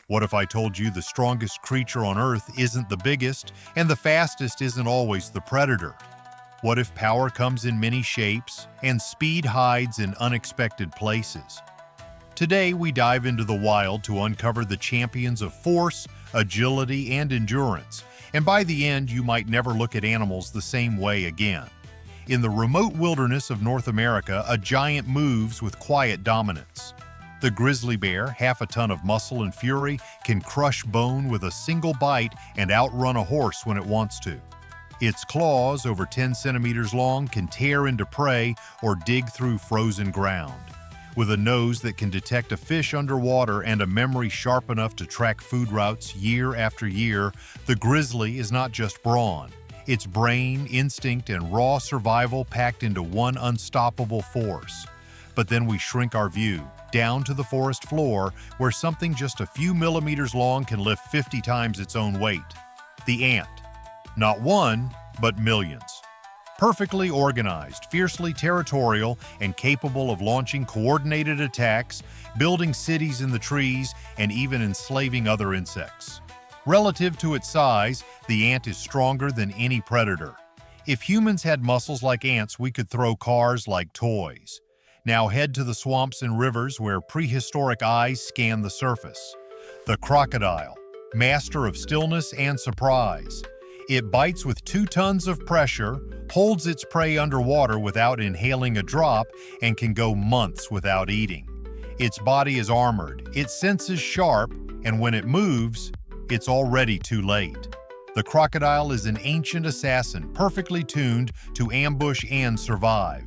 What if I told you the strongest creature on Earth isn't the biggest, and the fastest isn't always the predator? What if power comes in many shapes, and speed hides in unexpected places? Today, we dive into the wild to uncover the champions of force, agility, and endurance, and by the end, you might never look at animals the same way again. In the remote wilderness of North America, a giant moves with quiet dominance. The grizzly bear, half a ton of muscle and fury, can crush bone with a single bite and outrun a horse when it wants to. Its claws, over 10 centimeters long, can tear into prey or dig through frozen ground. With a nose that can detect a fish underwater and a memory sharp enough to track food routes year after year, the grizzly is not just brawn. It's brain, instinct, and raw survival packed into one unstoppable force. But then we shrink our view, down to the forest floor, where something just a few millimeters long can lift 50 times its own weight. The ant. Not one, but millions. Perfectly organized, fiercely territorial, and capable of launching coordinated attacks, building cities in the trees, and even enslaving other insects. Relative to its size, the ant is stronger than any predator. If humans had muscles like ants, we could throw cars like toys. Now head to the swamps and rivers where prehistoric eyes scan the surface. The crocodile, master of stillness and surprise. It bites with 2 tons of pressure, holds its prey underwater without inhaling a drop, and can go months without eating. Its body is armored, its senses sharp, and when it moves, it's already too late. The crocodile is an ancient assassin, perfectly tuned to ambush and survive.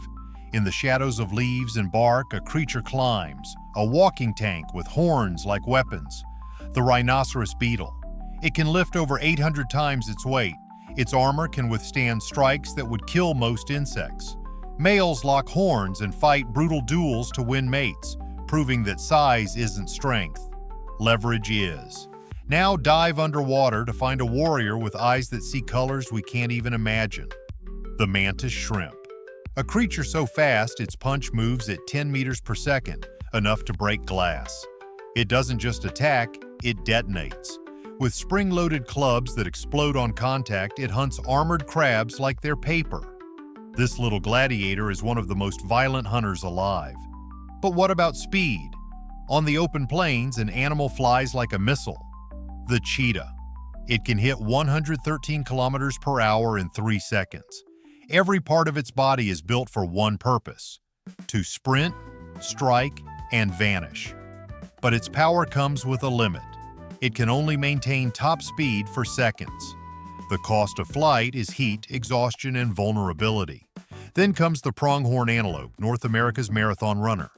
In the shadows of leaves and bark, a creature climbs, a walking tank with horns like weapons. The rhinoceros beetle. It can lift over 800 times its weight. Its armor can withstand strikes that would kill most insects. Males lock horns and fight brutal duels to win mates, proving that size isn't strength. Leverage is. Now dive underwater to find a warrior with eyes that see colors we can't even imagine. The mantis shrimp. A creature so fast its punch moves at 10 meters per second, enough to break glass. It doesn't just attack, it detonates. With spring-loaded clubs that explode on contact, it hunts armored crabs like they're paper. This little gladiator is one of the most violent hunters alive. But what about speed? On the open plains, an animal flies like a missile. The cheetah. It can hit 113 kilometers per hour in 3 seconds. Every part of its body is built for one purpose: to sprint, strike, and vanish. But its power comes with a limit. It can only maintain top speed for seconds. The cost of flight is heat, exhaustion, and vulnerability. Then comes the pronghorn antelope, North America's marathon runner.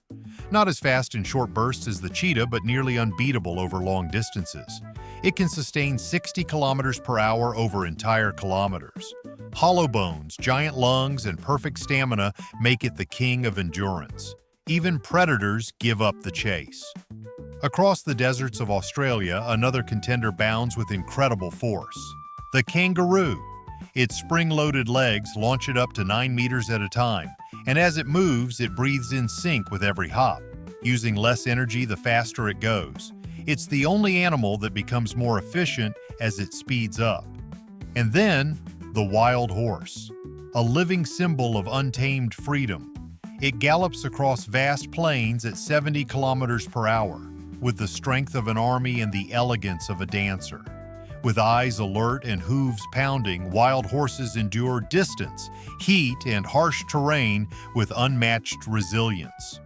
Not as fast in short bursts as the cheetah, but nearly unbeatable over long distances. It can sustain 60 kilometers per hour over entire kilometers. Hollow bones, giant lungs, and perfect stamina make it the king of endurance. Even predators give up the chase. Across the deserts of Australia, another contender bounds with incredible force. The kangaroo. Its spring-loaded legs launch it up to 9 meters at a time, and as it moves, it breathes in sync with every hop, using less energy the faster it goes. It's the only animal that becomes more efficient as it speeds up. And then, the wild horse, a living symbol of untamed freedom. It gallops across vast plains at 70 kilometers per hour, with the strength of an army and the elegance of a dancer. With eyes alert and hooves pounding, wild horses endure distance, heat, and harsh terrain with unmatched resilience.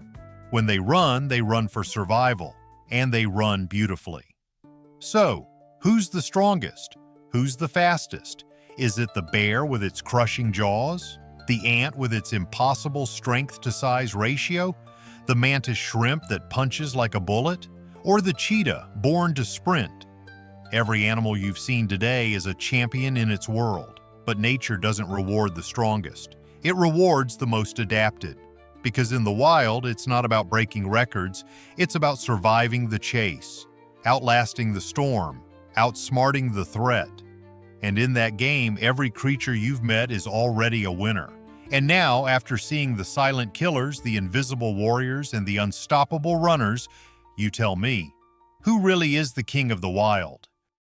When they run for survival, and they run beautifully. So, who's the strongest? Who's the fastest? Is it the bear with its crushing jaws? The ant with its impossible strength-to-size ratio? The mantis shrimp that punches like a bullet? Or the cheetah, born to sprint? Every animal you've seen today is a champion in its world, but nature doesn't reward the strongest. It rewards the most adapted. Because in the wild, it's not about breaking records, it's about surviving the chase, outlasting the storm, outsmarting the threat. And in that game, every creature you've met is already a winner. And now, after seeing the silent killers, the invisible warriors, and the unstoppable runners, you tell me, Who really is the king of the wild?